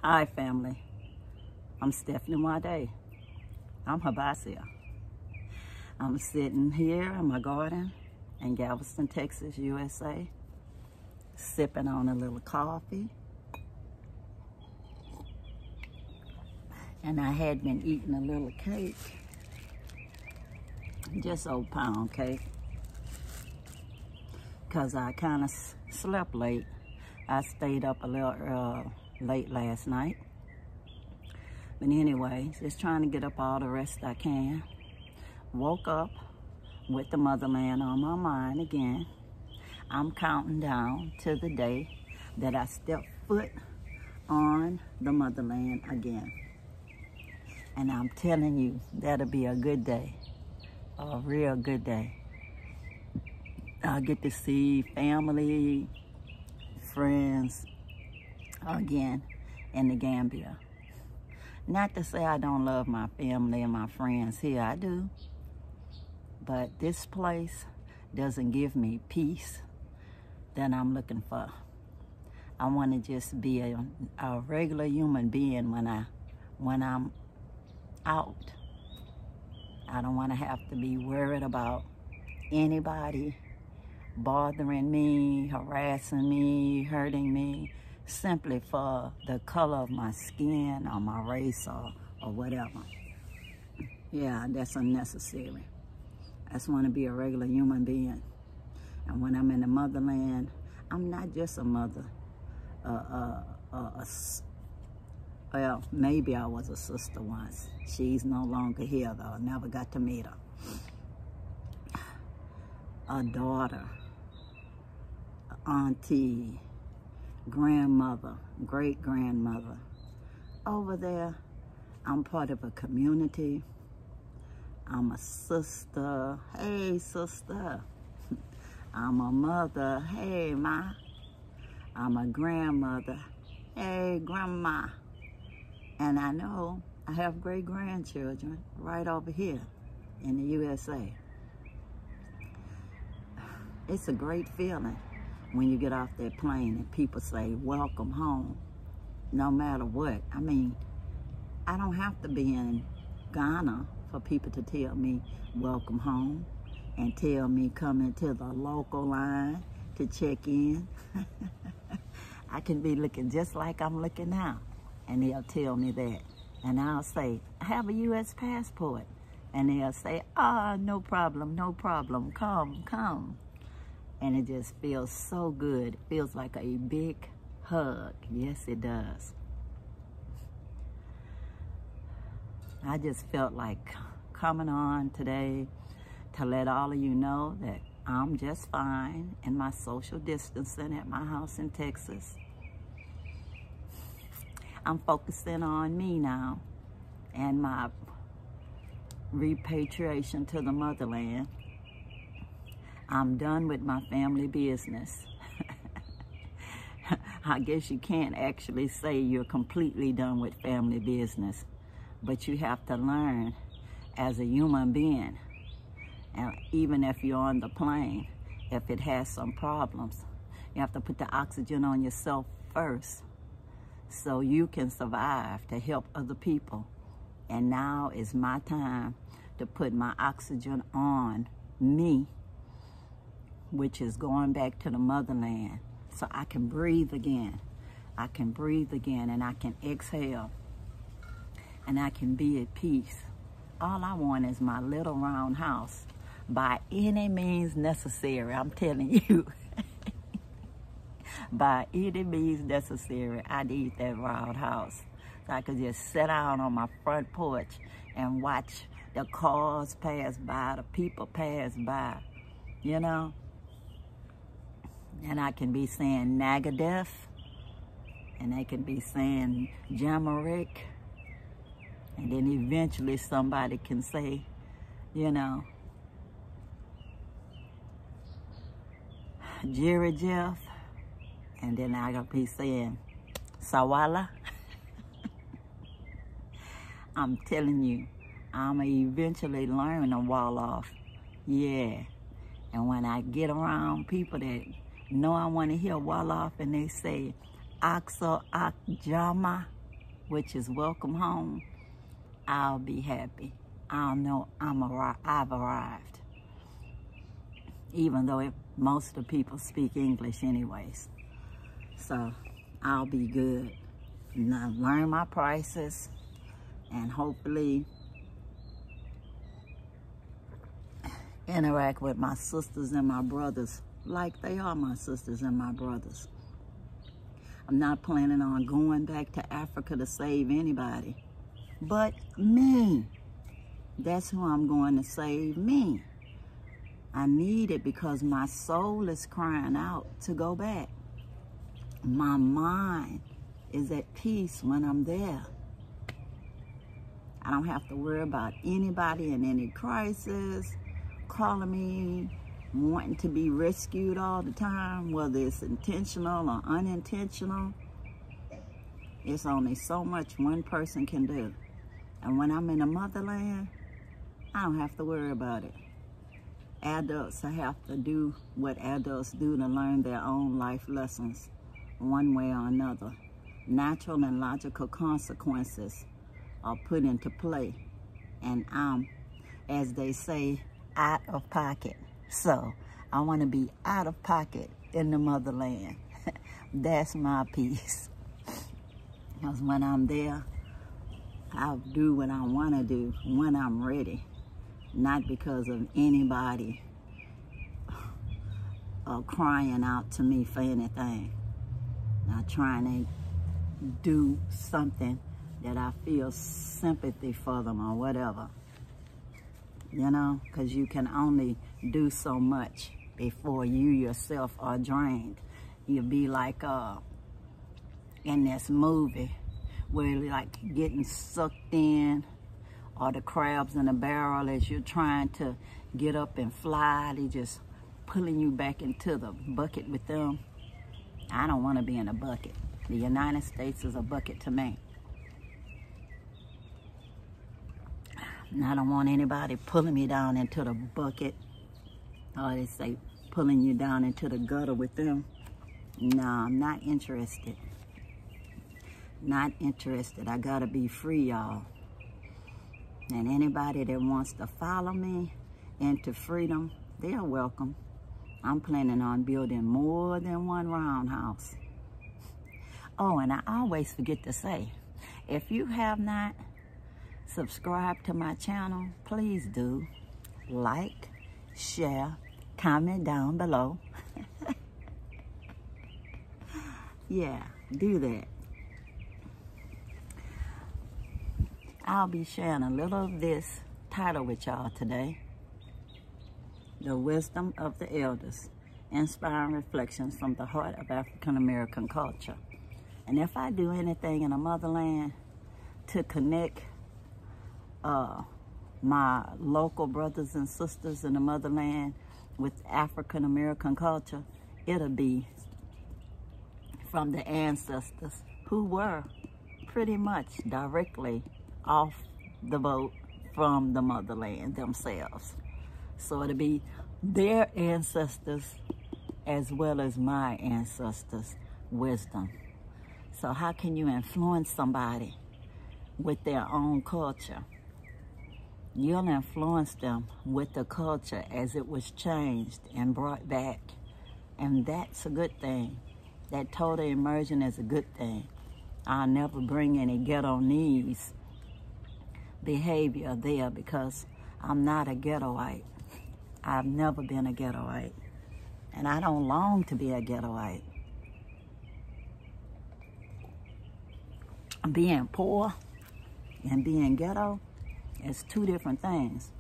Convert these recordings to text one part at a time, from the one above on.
Hi family, I'm StephanieNadiei. I'm Habasia. I'm sitting here in my garden in Galveston, Texas, USA, sipping on a little coffee. And I had been eating a little cake, just old pound cake, because I kind of slept late. I stayed up a little late last night. But anyway, just trying to get up all the rest I can. Woke up with the Motherland on my mind again. I'm counting down to the day that I step foot on the Motherland again. And I'm telling you, that'll be a good day, a real good day. I'll get to see family, friends again in the Gambia. Not to say I don't love my family and my friends here, I do. But this place doesn't give me peace that I'm looking for. I want to just be a regular human being when I'm out. I don't want to have to be worried about anybody bothering me, harassing me, hurting me, simply for the color of my skin or my race or whatever. Yeah, that's unnecessary. I just want to be a regular human being. And when I'm in the Motherland, I'm not just a mother. Well, maybe I was a sister once. She's no longer here though. I never got to meet her. A daughter, auntie, grandmother, great-grandmother. Over there, I'm part of a community. I'm a sister. Hey, sister. I'm a mother. Hey, ma. I'm a grandmother. Hey, grandma. And I know I have great-grandchildren right over here in the USA. It's a great feeling when you get off that plane and people say, welcome home, no matter what. I mean, I don't have to be in Ghana for people to tell me welcome home and tell me come into the local line to check in. I can be looking just like I'm looking now, and they'll tell me that. And I'll say, I have a U.S. passport. And they'll say, no problem, come. And it just feels so good. It feels like a big hug. Yes, it does. I just felt like coming on today to let all of you know that I'm just fine in my social distancing at my house in Texas. I'm focusing on me now and my repatriation to the Motherland. I'm done with my family business. I guess you can't actually say you're completely done with family business, but you have to learn as a human being, and even if you're on the plane, if it has some problems, you have to put the oxygen on yourself first so you can survive to help other people. And now is my time to put my oxygen on me, which is going back to the Motherland, so I can breathe again. I can breathe again, and I can exhale, and I can be at peace. All I want is my little round house, by any means necessary. I'm telling you, by any means necessary, I need that round house. So I could just sit down on my front porch and watch the cars pass by, the people pass by, you know? And I can be saying Nagadef, and they can be saying Jamarick, and then eventually somebody can say, you know, Jerry Jeff, and then I gotta be saying Sawala. I'm telling you, I'ma eventually learn to wall off. Yeah. And when I get around people that know I want to hear wall off and they say Akso Akjama, which is welcome home, I'll be happy. I'll know I've arrived. Even though most of the people speak English anyways. So I'll be good. Now learn my prices and hopefully interact with my sisters and my brothers like they are my sisters and my brothers. I'm not planning on going back to Africa to save anybody, but me. That's who I'm going to save, me. I need it because my soul is crying out to go back. My mind is at peace when I'm there. I don't have to worry about anybody in any crisis calling me, wanting to be rescued all the time, whether it's intentional or unintentional. It's only so much one person can do. And when I'm in the motherland, I don't have to worry about it. Adults have to do what adults do to learn their own life lessons, one way or another. Natural and logical consequences are put into play. And I'm, as they say, out of pocket. So I want to be out of pocket in the motherland. That's my peace. Because when I'm there, I'll do what I want to do when I'm ready. Not because of anybody crying out to me for anything. Not trying to do something that I feel sympathy for them or whatever. You know, because you can only do so much before you yourself are drained. You'll be like in this movie where you're like getting sucked in, or the crabs in a barrel as you're trying to get up and fly. They just pulling you back into the bucket with them. I don't want to be in a bucket. The United States is a bucket to me. And I don't want anybody pulling me down into the bucket, or they say pulling you down into the gutter with them. No, I'm not interested. Not interested. I gotta be free, y'all. And anybody that wants to follow me into freedom, they're welcome. I'm planning on building more than one roundhouse. Oh, and I always forget to say, if you have not subscribed to my channel, please do. Like, share, comment down below. Yeah, do that. I'll be sharing a little of this title with y'all today. The Wisdom of the Elders, Inspiring Reflections from the Heart of African American Culture. And if I do anything in the motherland to connect my local brothers and sisters in the motherland with African American culture, it'll be from the ancestors who were pretty much directly off the boat from the motherland themselves. So it'll be their ancestors as well as my ancestors' wisdom. So how can you influence somebody with their own culture? You'll influence them with the culture as it was changed and brought back. And that's a good thing. That total immersion is a good thing. I'll never bring any ghetto-nese behavior there because I'm not a ghettoite. I've never been a ghettoite. And I don't long to be a ghettoite. Being poor and being ghetto is two different things.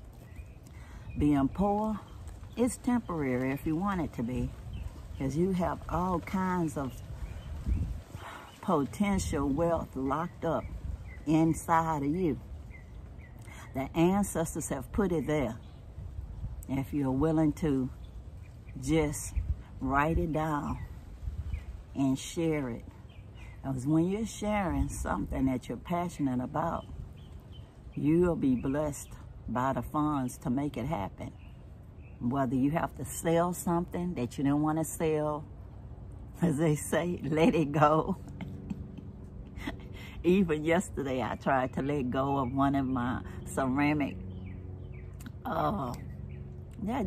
Being poor is temporary if you want it to be, because you have all kinds of potential wealth locked up inside of you. The ancestors have put it there. If you're willing to just write it down and share it. Because when you're sharing something that you're passionate about, you'll be blessed by the funds to make it happen. Whether you have to sell something that you don't want to sell, as they say, let it go. Even yesterday, I tried to let go of one of my ceramic,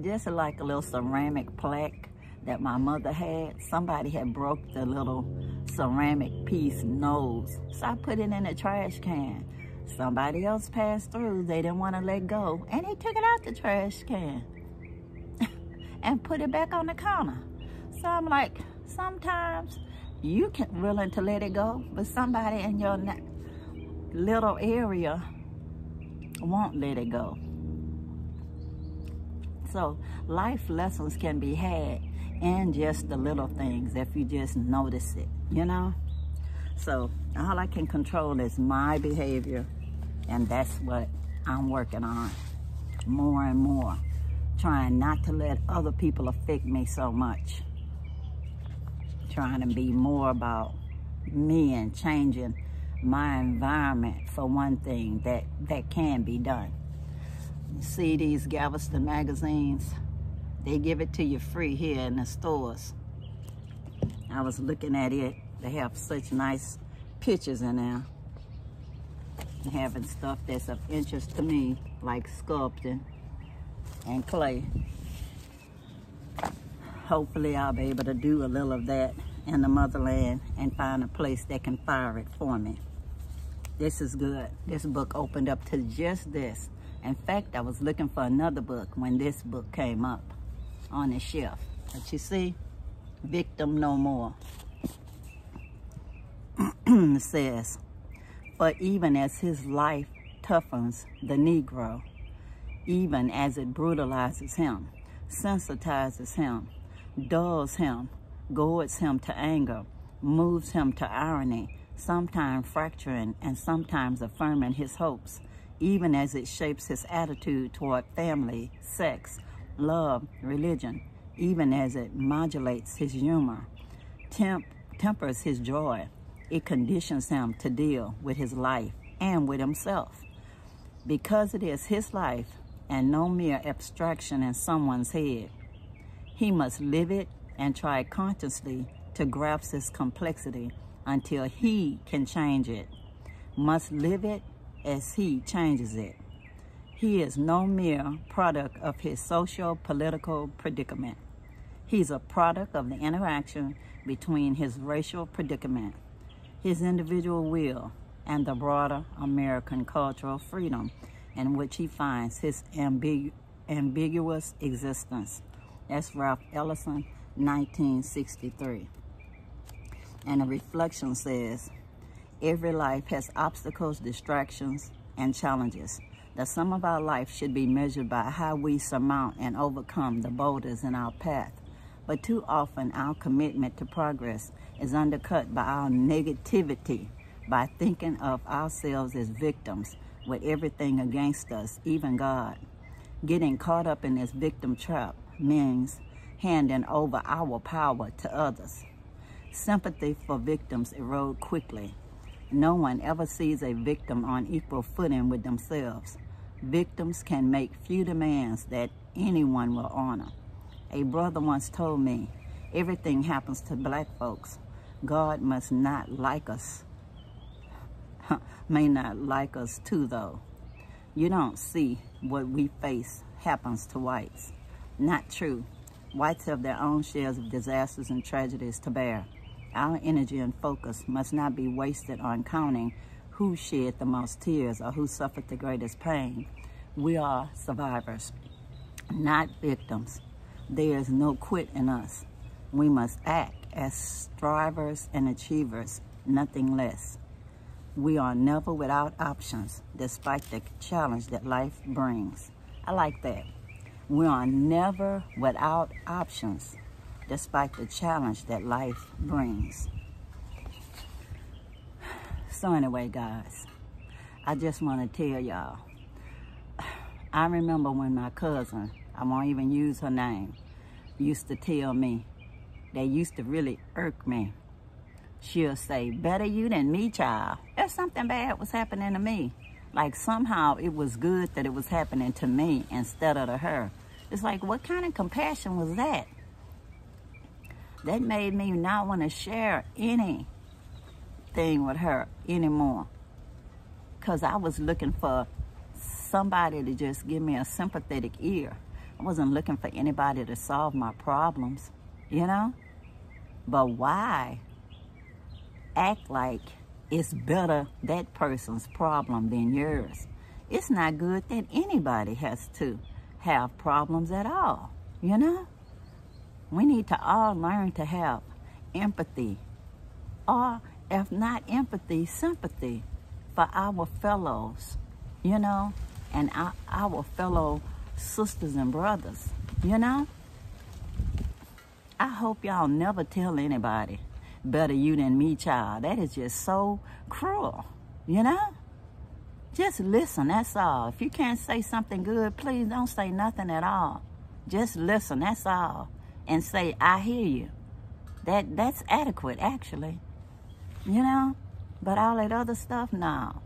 just like a little ceramic plaque that my mother had. Somebody had broke the little ceramic piece nose, so I put it in the trash can. Somebody else passed through, they didn't want to let go, and they took it out the trash can and put it back on the counter. So I'm like, sometimes you can willing to let it go, but somebody in your little area won't let it go. So life lessons can be had in just the little things if you just notice it, you know? So all I can control is my behavior, and that's what I'm working on more and more, trying not to let other people affect me so much. Trying to be more about me and changing my environment for one thing that can be done. You see these Galveston magazines? They give it to you free here in the stores. I was looking at it. They have such nice pictures in there. Having stuff that's of interest to me, like sculpting and clay. Hopefully I'll be able to do a little of that in the motherland and find a place that can fire it for me. This is good. This book opened up to just this. In fact, I was looking for another book when this book came up on the shelf. But you see, Victim No More. It says, "For even as his life toughens the Negro, even as it brutalizes him, sensitizes him, dulls him, goads him to anger, moves him to irony, sometimes fracturing and sometimes affirming his hopes, even as it shapes his attitude toward family, sex, love, religion, even as it modulates his humor, tempers his joy, it conditions him to deal with his life and with himself. Because it is his life and no mere abstraction in someone's head, he must live it and try consciously to grasp its complexity until he can change it. Must live it as he changes it. He is no mere product of his socio-political predicament. He's a product of the interaction between his racial predicament, his individual will, and the broader American cultural freedom in which he finds his ambiguous existence." That's Ralph Ellison, 1963. And the reflection says, "Every life has obstacles, distractions, and challenges. The sum of our life should be measured by how we surmount and overcome the boulders in our path. But too often our commitment to progress is undercut by our negativity, by thinking of ourselves as victims with everything against us, even God. Getting caught up in this victim trap means handing over our power to others. Sympathy for victims erodes quickly. No one ever sees a victim on equal footing with themselves. Victims can make few demands that anyone will honor. A brother once told me, everything happens to black folks. God must not like us. May not like us too, though. You don't see what we face happens to whites. Not true. Whites have their own shares of disasters and tragedies to bear. Our energy and focus must not be wasted on counting who shed the most tears or who suffered the greatest pain. We are survivors, not victims. There is no quit in us. We must act as strivers and achievers, nothing less. We are never without options, despite the challenge that life brings." I like that. We are never without options, despite the challenge that life brings. So anyway, guys, I just want to tell y'all, I remember when my cousin, I won't even use her name, used to tell me, they used to really irk me. She'll say, "Better you than me, child." If something bad was happening to me, like somehow it was good that it was happening to me instead of to her. It's like, what kind of compassion was that? That made me not want to share anything anything with her anymore. Because I was looking for somebody to just give me a sympathetic ear. I wasn't looking for anybody to solve my problems, you know? But why act like it's better that person's problem than yours? It's not good that anybody has to have problems at all, you know? We need to all learn to have empathy, or if not empathy, sympathy for our fellows, you know, and our fellow sisters and brothers, you know? I hope y'all never tell anybody, better you than me, child. That is just so cruel, you know? Just listen, that's all. If you can't say something good, please don't say nothing at all. Just listen, that's all. And say, I hear you. That's adequate, actually. You know? But all that other stuff, no.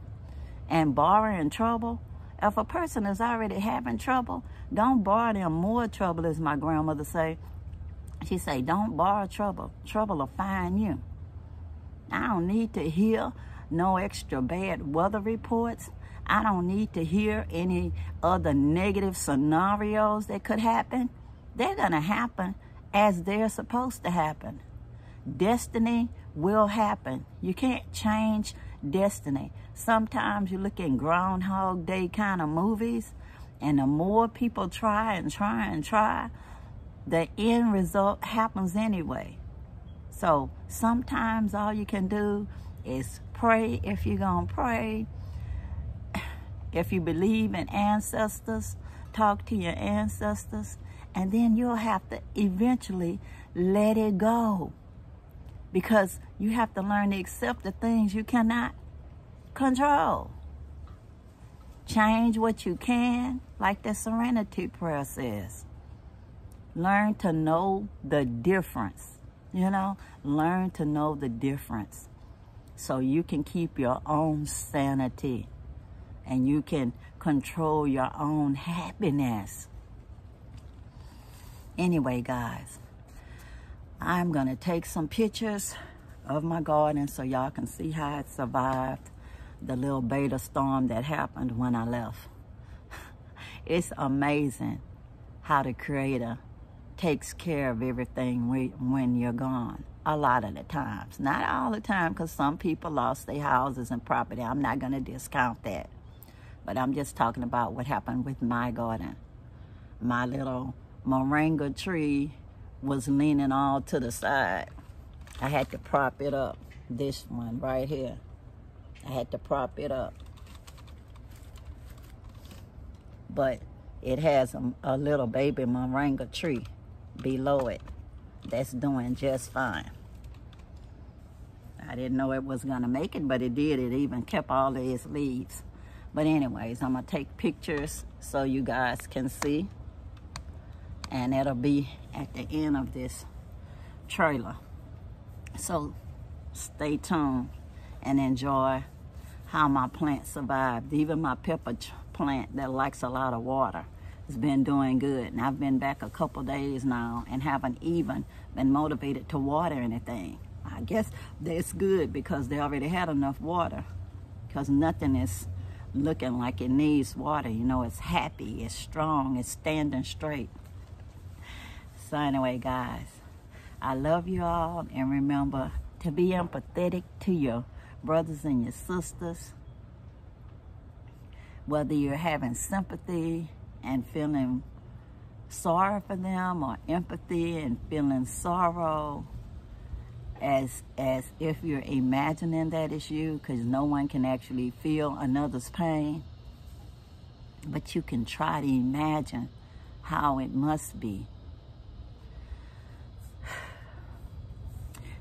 And borrowing trouble. If a person is already having trouble, don't borrow them more trouble, as my grandmother say. She say, don't borrow trouble. Trouble will find you. I don't need to hear no extra bad weather reports. I don't need to hear any other negative scenarios that could happen. They're going to happen as they're supposed to happen. Destiny will happen. You can't change destiny. Sometimes you look in Groundhog Day kind of movies, and the more people try and try and try, the end result happens anyway. So sometimes all you can do is pray if you're going to pray. If you believe in ancestors, talk to your ancestors, and then you'll have to eventually let it go. Because you have to learn to accept the things you cannot control. Change what you can, like the Serenity Prayer says. Learn to know the difference, you know? Learn to know the difference so you can keep your own sanity and you can control your own happiness. Anyway, guys, I'm going to take some pictures of my garden so y'all can see how it survived the little beta storm that happened when I left. It's amazing how the Creator takes care of everything when you're gone. A lot of the times. Not all the time, because some people lost their houses and property. I'm not going to discount that. But I'm just talking about what happened with my garden. My little moringa tree was leaning all to the side. I had to prop it up. This one right here. I had to prop it up. But it has a little baby moringa tree below it that's doing just fine. I didn't know it was going to make it, but it did. It even kept all of its leaves. But anyways, I'm going to take pictures so you guys can see. And it'll be at the end of this trailer. So stay tuned and enjoy how my plant survived. Even my pepper plant that likes a lot of water has been doing good. And I've been back a couple days now and haven't even been motivated to water anything. I guess that's good because they already had enough water, because nothing is looking like it needs water. You know, it's happy, it's strong, it's standing straight. So anyway, guys, I love you all, and remember to be empathetic to your brothers and your sisters. Whether you're having sympathy and feeling sorry for them, or empathy and feeling sorrow, as if you're imagining that it's you, because no one can actually feel another's pain. But you can try to imagine how it must be.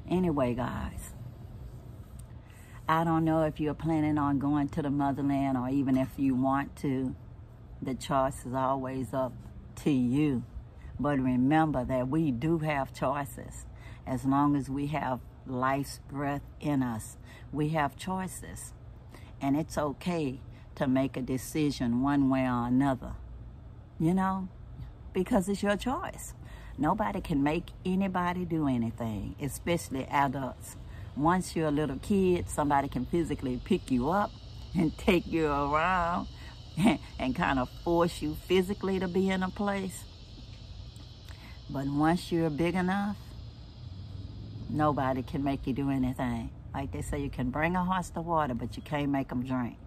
Anyway, guys, I don't know if you're planning on going to the motherland, or even if you want to. The choice is always up to you. But remember that we do have choices. As long as we have life's breath in us, we have choices. And it's okay to make a decision one way or another, you know, because it's your choice. Nobody can make anybody do anything, especially adults. once you're a little kid, somebody can physically pick you up and take you around and kind of force you physically to be in a place. But once you're big enough, nobody can make you do anything. Like they say, you can bring a horse to water, but you can't make them drink.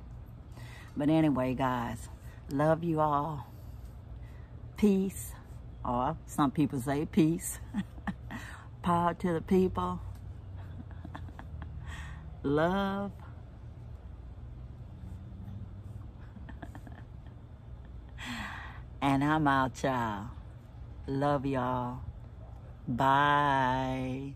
But anyway, guys, love you all. Peace, or some people say peace. Power to the people. Love. And I'm out, y'all. Love y'all. Bye.